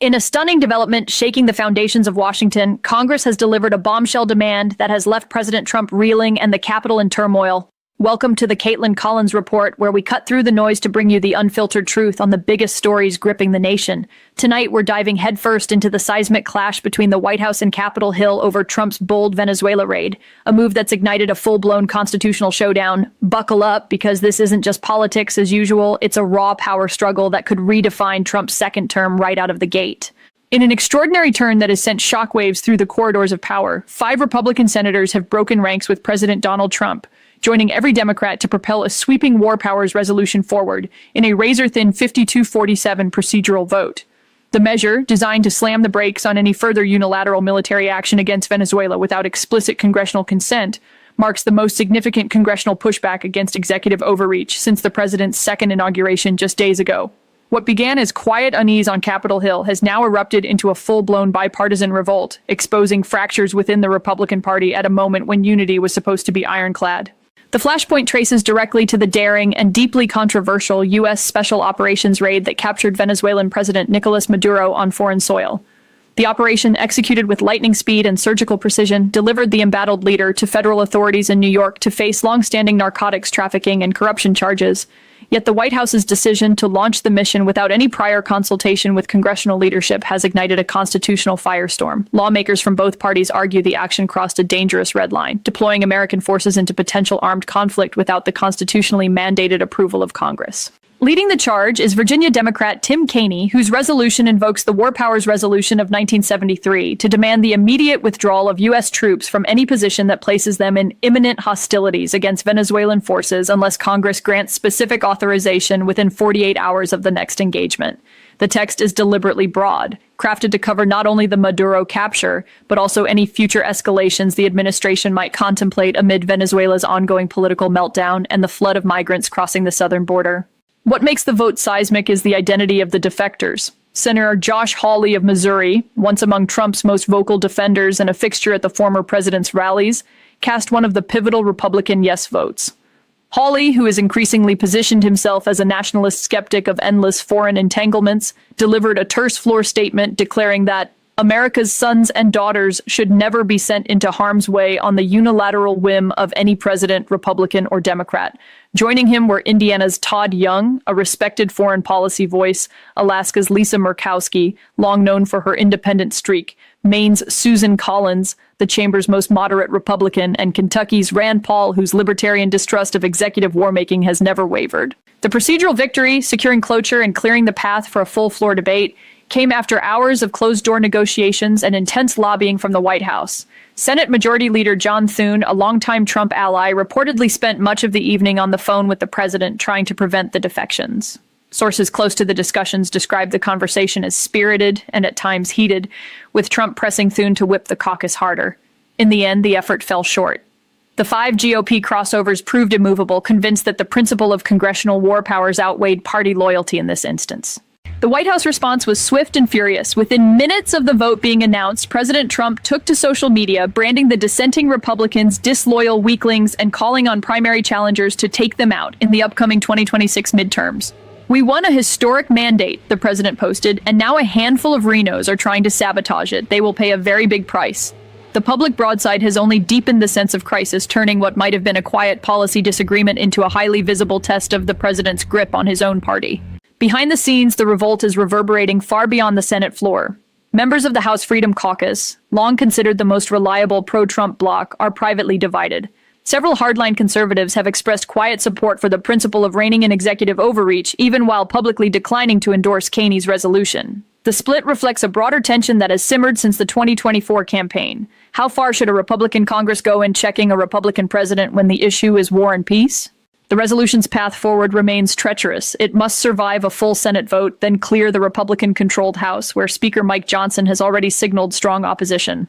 In a stunning development shaking the foundations of Washington, Congress has delivered a bombshell demand that has left President Trump reeling and the Capitol in turmoil. Welcome to the Kaitlan Collins report, where we cut through the noise to bring you the unfiltered truth on the biggest stories gripping the nation. Tonight, we're diving headfirst into the seismic clash between the White House and Capitol Hill over Trump's bold Venezuela raid, a move that's ignited a full-blown constitutional showdown. Buckle up, because this isn't just politics as usual, it's a raw power struggle that could redefine Trump's second term right out of the gate. In an extraordinary turn that has sent shockwaves through the corridors of power, 5 Republican senators have broken ranks with President Donald Trump, joining every Democrat to propel a sweeping war powers resolution forward in a razor-thin 52-47 procedural vote. The measure, designed to slam the brakes on any further unilateral military action against Venezuela without explicit congressional consent, marks the most significant congressional pushback against executive overreach since the president's second inauguration just days ago. What began as quiet unease on Capitol Hill has now erupted into a full-blown bipartisan revolt, exposing fractures within the Republican Party at a moment when unity was supposed to be ironclad. The flashpoint traces directly to the daring and deeply controversial U.S. Special Operations raid that captured Venezuelan President Nicolas Maduro on foreign soil. The operation, executed with lightning speed and surgical precision, delivered the embattled leader to federal authorities in New York to face long-standing narcotics trafficking and corruption charges. Yet the White House's decision to launch the mission without any prior consultation with congressional leadership has ignited a constitutional firestorm. Lawmakers from both parties argue the action crossed a dangerous red line, deploying American forces into potential armed conflict without the constitutionally mandated approval of Congress. Leading the charge is Virginia Democrat Tim Kaine, whose resolution invokes the War Powers Resolution of 1973 to demand the immediate withdrawal of U.S. troops from any position that places them in imminent hostilities against Venezuelan forces unless Congress grants specific authorization within 48 hours of the next engagement. The text is deliberately broad, crafted to cover not only the Maduro capture, but also any future escalations the administration might contemplate amid Venezuela's ongoing political meltdown and the flood of migrants crossing the southern border. What makes the vote seismic is the identity of the defectors. Senator Josh Hawley of Missouri, once among Trump's most vocal defenders and a fixture at the former president's rallies, cast one of the pivotal Republican yes votes. Hawley, who has increasingly positioned himself as a nationalist skeptic of endless foreign entanglements, delivered a terse floor statement declaring that America's sons and daughters should never be sent into harm's way on the unilateral whim of any president, Republican or Democrat. Joining him were Indiana's Todd Young, a respected foreign policy voice, Alaska's Lisa Murkowski, long known for her independent streak, Maine's Susan Collins, the chamber's most moderate Republican, and Kentucky's Rand Paul, whose libertarian distrust of executive warmaking has never wavered. The procedural victory, securing cloture and clearing the path for a full floor debate, came after hours of closed-door negotiations and intense lobbying from the White House. Senate Majority Leader John Thune, a longtime Trump ally, reportedly spent much of the evening on the phone with the president trying to prevent the defections. Sources close to the discussions described the conversation as spirited and at times heated, with Trump pressing Thune to whip the caucus harder. In the end, the effort fell short. The 5 GOP crossovers proved immovable, convinced that the principle of congressional war powers outweighed party loyalty in this instance. The White House response was swift and furious. Within minutes of the vote being announced, President Trump took to social media, branding the dissenting Republicans disloyal weaklings and calling on primary challengers to take them out in the upcoming 2026 midterms. "We won a historic mandate," the president posted, "and now a handful of Renos are trying to sabotage it. They will pay a very big price." The public broadside has only deepened the sense of crisis, turning what might have been a quiet policy disagreement into a highly visible test of the president's grip on his own party. Behind the scenes, the revolt is reverberating far beyond the Senate floor. Members of the House Freedom Caucus, long considered the most reliable pro-Trump bloc, are privately divided. Several hardline conservatives have expressed quiet support for the principle of reining in executive overreach, even while publicly declining to endorse Kaine's resolution. The split reflects a broader tension that has simmered since the 2024 campaign. How far should a Republican Congress go in checking a Republican president when the issue is war and peace? The resolution's path forward remains treacherous. It must survive a full Senate vote, then clear the Republican-controlled House, where Speaker Mike Johnson has already signaled strong opposition.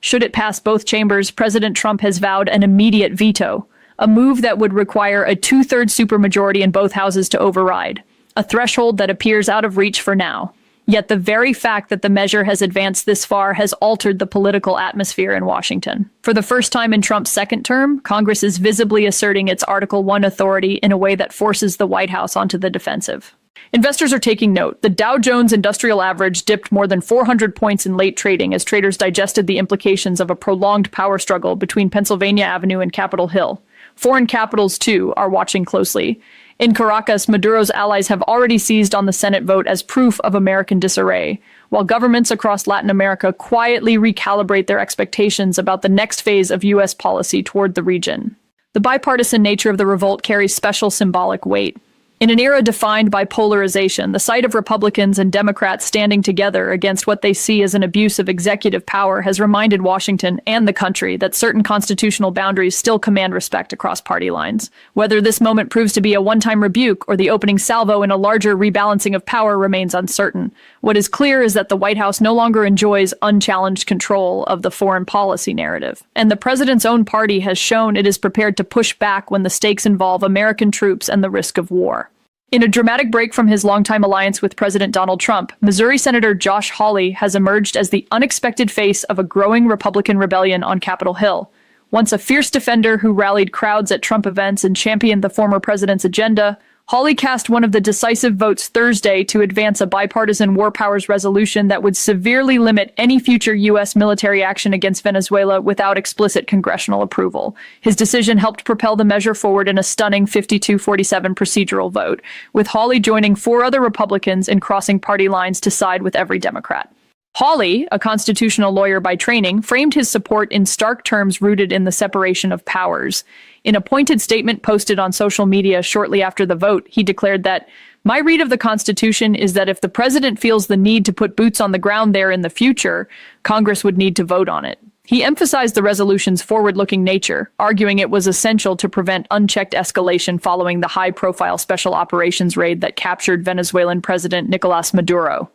Should it pass both chambers, President Trump has vowed an immediate veto, a move that would require a 2/3 supermajority in both houses to override, a threshold that appears out of reach for now. Yet the very fact that the measure has advanced this far has altered the political atmosphere in Washington. For the first time in Trump's second term, Congress is visibly asserting its Article I authority in a way that forces the White House onto the defensive. Investors are taking note. The Dow Jones Industrial Average dipped more than 400 points in late trading as traders digested the implications of a prolonged power struggle between Pennsylvania Avenue and Capitol Hill. Foreign capitals, too, are watching closely. In Caracas, Maduro's allies have already seized on the Senate vote as proof of American disarray, while governments across Latin America quietly recalibrate their expectations about the next phase of U.S. policy toward the region. The bipartisan nature of the revolt carries special symbolic weight. In an era defined by polarization, the sight of Republicans and Democrats standing together against what they see as an abuse of executive power has reminded Washington and the country that certain constitutional boundaries still command respect across party lines. Whether this moment proves to be a one-time rebuke or the opening salvo in a larger rebalancing of power remains uncertain. What is clear is that the White House no longer enjoys unchallenged control of the foreign policy narrative, and the president's own party has shown it is prepared to push back when the stakes involve American troops and the risk of war. In a dramatic break from his longtime alliance with President Donald Trump, Missouri Senator Josh Hawley has emerged as the unexpected face of a growing Republican rebellion on Capitol Hill. Once a fierce defender who rallied crowds at Trump events and championed the former president's agenda, Hawley cast one of the decisive votes Thursday to advance a bipartisan war powers resolution that would severely limit any future U.S. military action against Venezuela without explicit congressional approval. His decision helped propel the measure forward in a stunning 52-47 procedural vote, with Hawley joining 4 other Republicans in crossing party lines to side with every Democrat. Hawley, a constitutional lawyer by training, framed his support in stark terms rooted in the separation of powers. In a pointed statement posted on social media shortly after the vote, he declared that, "My read of the Constitution is that if the president feels the need to put boots on the ground there in the future, Congress would need to vote on it." He emphasized the resolution's forward-looking nature, arguing it was essential to prevent unchecked escalation following the high-profile special operations raid that captured Venezuelan President Nicolás Maduro.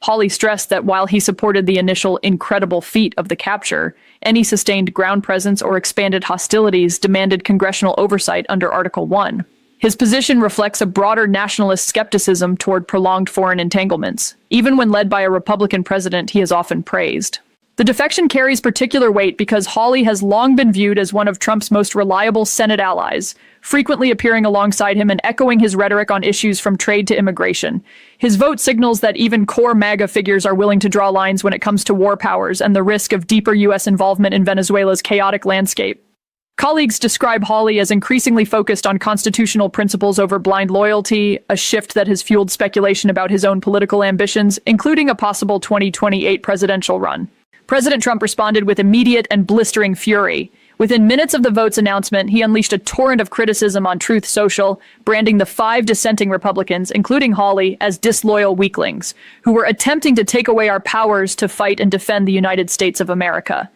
Hawley stressed that while he supported the initial incredible feat of the capture, any sustained ground presence or expanded hostilities demanded congressional oversight under Article 1. His position reflects a broader nationalist skepticism toward prolonged foreign entanglements. Even when led by a Republican president, he is often praised. The defection carries particular weight because Hawley has long been viewed as one of Trump's most reliable Senate allies, frequently appearing alongside him and echoing his rhetoric on issues from trade to immigration. His vote signals that even core MAGA figures are willing to draw lines when it comes to war powers and the risk of deeper U.S. involvement in Venezuela's chaotic landscape. Colleagues describe Hawley as increasingly focused on constitutional principles over blind loyalty, a shift that has fueled speculation about his own political ambitions, including a possible 2028 presidential run. President Trump responded with immediate and blistering fury. Within minutes of the vote's announcement, he unleashed a torrent of criticism on Truth Social, branding the 5 dissenting Republicans, including Hawley, as disloyal weaklings, who were attempting to take away our powers to fight and defend the United States of America.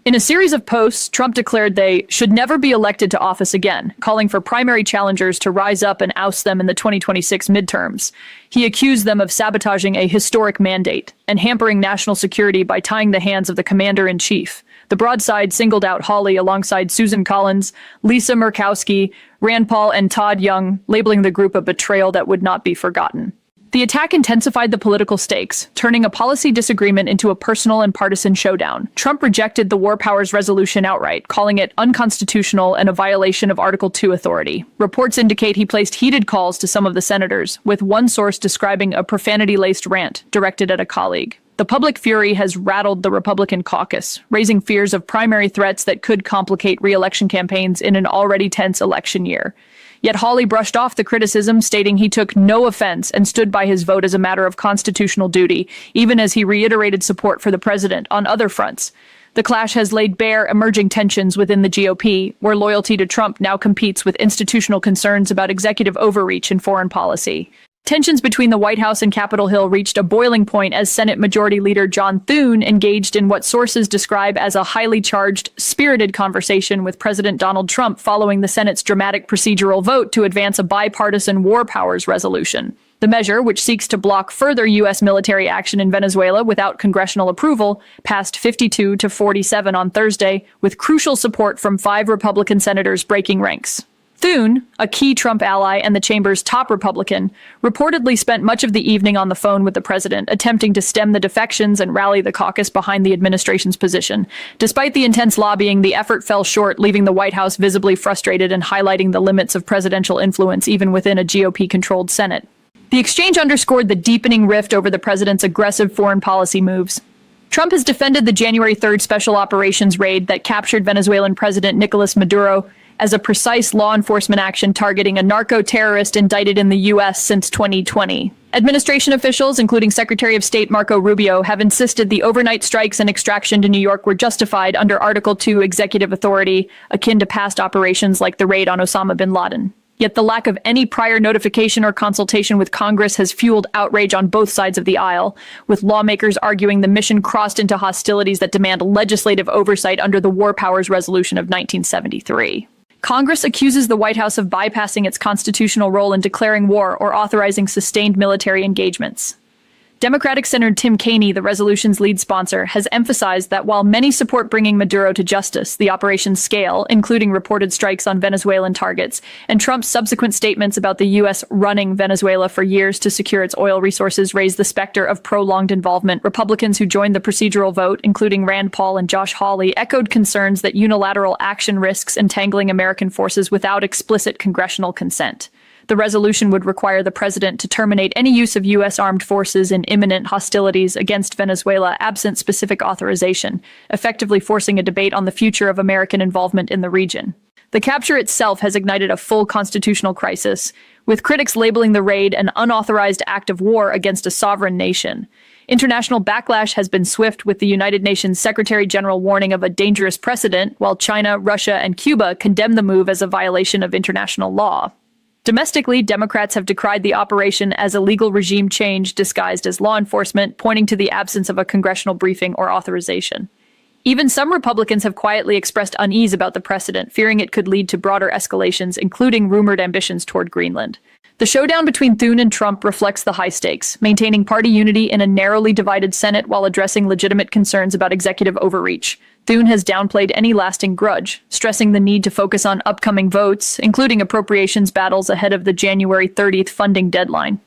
In a series of posts, Trump declared they should never be elected to office again, calling for primary challengers to rise up and oust them in the 2026 midterms. He accused them of sabotaging a historic mandate and hampering national security by tying the hands of the commander-in-chief. The broadside singled out Hawley alongside Susan Collins, Lisa Murkowski, Rand Paul, and Todd Young, labeling the group a betrayal that would not be forgotten. The attack intensified the political stakes, turning a policy disagreement into a personal and partisan showdown. Trump rejected the war powers resolution outright, calling it unconstitutional and a violation of Article 2 authority. Reports indicate he placed heated calls to some of the senators, with one source describing a profanity-laced rant directed at a colleague. The public fury has rattled the Republican caucus, raising fears of primary threats that could complicate re-election campaigns in an already tense election year. Yet Hawley brushed off the criticism, stating he took no offense and stood by his vote as a matter of constitutional duty, even as he reiterated support for the president on other fronts. The clash has laid bare emerging tensions within the GOP, where loyalty to Trump now competes with institutional concerns about executive overreach in foreign policy. Tensions between the White House and Capitol Hill reached a boiling point as Senate Majority Leader John Thune engaged in what sources describe as a highly charged, spirited conversation with President Donald Trump following the Senate's dramatic procedural vote to advance a bipartisan war powers resolution. The measure, which seeks to block further U.S. military action in Venezuela without congressional approval, passed 52-47 on Thursday, with crucial support from 5 Republican senators breaking ranks. Thune, a key Trump ally and the chamber's top Republican, reportedly spent much of the evening on the phone with the president, attempting to stem the defections and rally the caucus behind the administration's position. Despite the intense lobbying, the effort fell short, leaving the White House visibly frustrated and highlighting the limits of presidential influence even within a GOP-controlled Senate. The exchange underscored the deepening rift over the president's aggressive foreign policy moves. Trump has defended the January 3rd special operations raid that captured Venezuelan President Nicolas Maduro as a precise law enforcement action targeting a narco-terrorist indicted in the U.S. since 2020. Administration officials, including Secretary of State Marco Rubio, have insisted the overnight strikes and extraction to New York were justified under Article 2 executive authority, akin to past operations like the raid on Osama bin Laden. Yet the lack of any prior notification or consultation with Congress has fueled outrage on both sides of the aisle, with lawmakers arguing the mission crossed into hostilities that demand legislative oversight under the War Powers Resolution of 1973. Congress accuses the White House of bypassing its constitutional role in declaring war or authorizing sustained military engagements. Democratic Senator Tim Kaine, the resolution's lead sponsor, has emphasized that while many support bringing Maduro to justice, the operation's scale, including reported strikes on Venezuelan targets, and Trump's subsequent statements about the U.S. running Venezuela for years to secure its oil resources raise the specter of prolonged involvement. Republicans who joined the procedural vote, including Rand Paul and Josh Hawley, echoed concerns that unilateral action risks entangling American forces without explicit congressional consent. The resolution would require the president to terminate any use of U.S. armed forces in imminent hostilities against Venezuela absent specific authorization, effectively forcing a debate on the future of American involvement in the region. The capture itself has ignited a full constitutional crisis, with critics labeling the raid an unauthorized act of war against a sovereign nation. International backlash has been swift, with the United Nations Secretary General warning of a dangerous precedent, while China, Russia, and Cuba condemn the move as a violation of international law. Domestically, Democrats have decried the operation as a legal regime change disguised as law enforcement, pointing to the absence of a congressional briefing or authorization. Even some Republicans have quietly expressed unease about the precedent, fearing it could lead to broader escalations, including rumored ambitions toward Greenland. The showdown between Thune and Trump reflects the high stakes, maintaining party unity in a narrowly divided Senate while addressing legitimate concerns about executive overreach. Thune has downplayed any lasting grudge, stressing the need to focus on upcoming votes, including appropriations battles ahead of the January 30th funding deadline.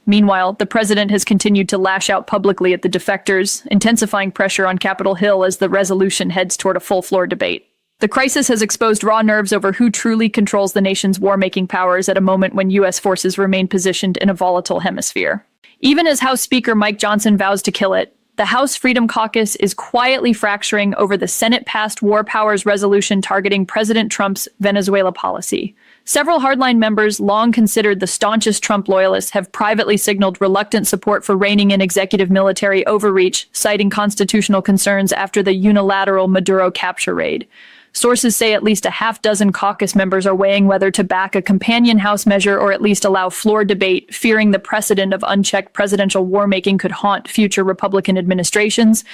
Meanwhile, the president has continued to lash out publicly at the defectors, intensifying pressure on Capitol Hill as the resolution heads toward a full-floor debate. The crisis has exposed raw nerves over who truly controls the nation's war-making powers at a moment when U.S. forces remain positioned in a volatile hemisphere. Even as House Speaker Mike Johnson vows to kill it, the House Freedom Caucus is quietly fracturing over the Senate-passed War Powers Resolution targeting President Trump's Venezuela policy. Several hardline members, long considered the staunchest Trump loyalists, have privately signaled reluctant support for reining in executive military overreach, citing constitutional concerns after the unilateral Maduro capture raid. Sources say at least a half-dozen caucus members are weighing whether to back a companion House measure or at least allow floor debate, fearing the precedent of unchecked presidential war-making could haunt future Republican administrations.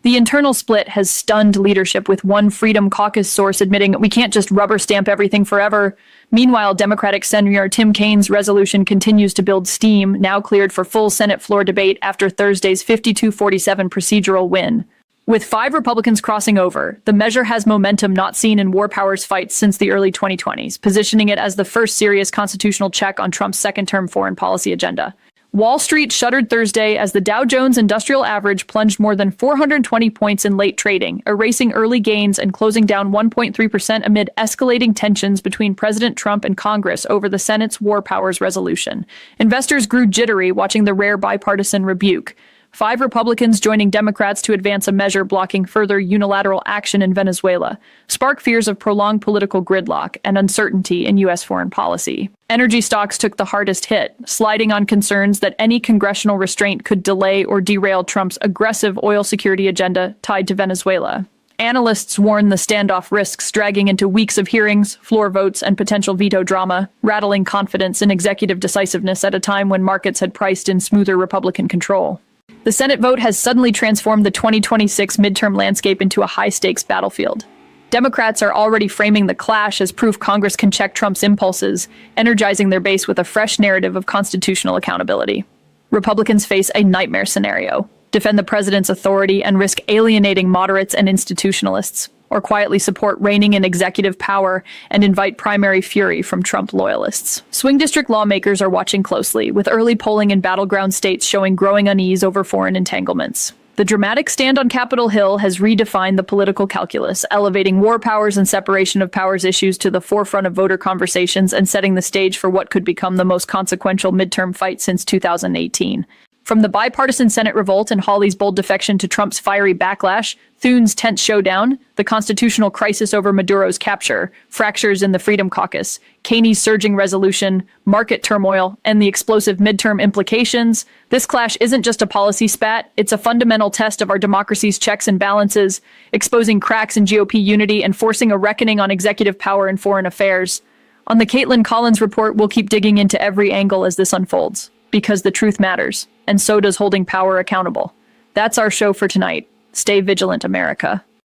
The internal split has stunned leadership, with one Freedom Caucus source admitting we can't just rubber stamp everything forever. Meanwhile, Democratic Senator Tim Kaine's resolution continues to build steam, now cleared for full Senate floor debate after Thursday's 52-47 procedural win. With 5 Republicans crossing over, the measure has momentum not seen in war powers fights since the early 2020s, positioning it as the first serious constitutional check on Trump's second-term foreign policy agenda. Wall Street shuttered Thursday as the Dow Jones Industrial Average plunged more than 420 points in late trading, erasing early gains and closing down 1.3% amid escalating tensions between President Trump and Congress over the Senate's War Powers Resolution. Investors grew jittery watching the rare bipartisan rebuke. 5 Republicans joining Democrats to advance a measure blocking further unilateral action in Venezuela, spark fears of prolonged political gridlock and uncertainty in U.S. foreign policy. Energy stocks took the hardest hit, sliding on concerns that any congressional restraint could delay or derail Trump's aggressive oil security agenda tied to Venezuela. Analysts warn the standoff risks dragging into weeks of hearings, floor votes, and potential veto drama, rattling confidence in executive decisiveness at a time when markets had priced in smoother Republican control. The Senate vote has suddenly transformed the 2026 midterm landscape into a high-stakes battlefield. Democrats are already framing the clash as proof Congress can check Trump's impulses, energizing their base with a fresh narrative of constitutional accountability. Republicans face a nightmare scenario: defend the president's authority and risk alienating moderates and institutionalists, or quietly support reigning in executive power and invite primary fury from Trump loyalists. Swing district lawmakers are watching closely, with early polling in battleground states showing growing unease over foreign entanglements. The dramatic stand on Capitol Hill has redefined the political calculus, elevating war powers and separation of powers issues to the forefront of voter conversations and setting the stage for what could become the most consequential midterm fight since 2018. From the bipartisan Senate revolt and Hawley's bold defection to Trump's fiery backlash, Thune's tense showdown, the constitutional crisis over Maduro's capture, fractures in the Freedom Caucus, Caney's surging resolution, market turmoil, and the explosive midterm implications, this clash isn't just a policy spat, it's a fundamental test of our democracy's checks and balances, exposing cracks in GOP unity and forcing a reckoning on executive power and foreign affairs. On the Kaitlan Collins report, we'll keep digging into every angle as this unfolds, because the truth matters, and so does holding power accountable. That's our show for tonight. Stay vigilant, America.